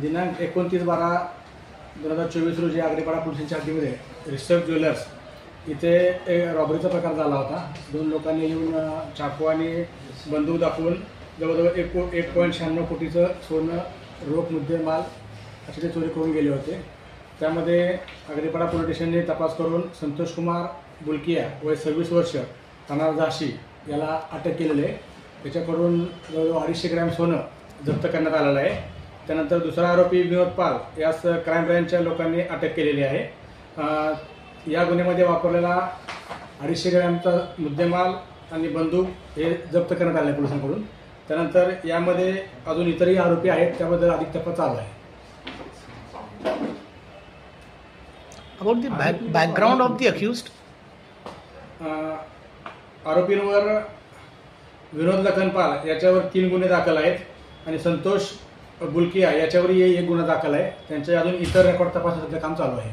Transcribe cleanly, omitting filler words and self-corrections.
दिनांक 29/12/2024 रोजी आगरीपाडा पोलिसांच्या हद्दीमध्ये रिसर्च ज्वेलर्स इथे एक रॉबरीचा प्रकार झाला होता। 2 लोकांनी येऊन चाकू आणि बंदूक दाखवून जवळजवळ 1.96 कोटीचं सोनं, रोख, मुद्देमाल असे ते चोरी करून गेले होते। त्यामध्ये आगरीपाडा पोलीस स्टेशनने तपास करून संतोष कुमार बुलकिया वय 26 वर्ष राहणार झाशी याला अटक केलेली आहे। त्याच्याकडून जवळजवळ 250 ग्रॅम सोनं जप्त करण्यात आलेलं आहे। त्यानंतर दुसरा आरोपी विनोद पाल यास क्राईम ब्रँचच्या लोकांनी अटक केलेली आहे। या गुन्ह्यामध्ये वापरलेला 250 ग्रॅमचा मुद्देमाल आणि बंदूक हे जप्त करण्यात आले आहे पोलिसांकडून। त्यानंतर यामध्ये अजून इतरही आरोपी आहेत, त्याबद्दल अधिक तपास चालू आहे। About the background of the accused? आरोपींवर विनोद लखनपाल याच्यावर 3 गुन्हे दाखल आहेत आणि संतोष बुलकिया याच्यावरही 1 गुन्हा दाखल आहे। त्यांचे अजून इतर रेकॉर्ड तपासण्याचं काम चालू आहे।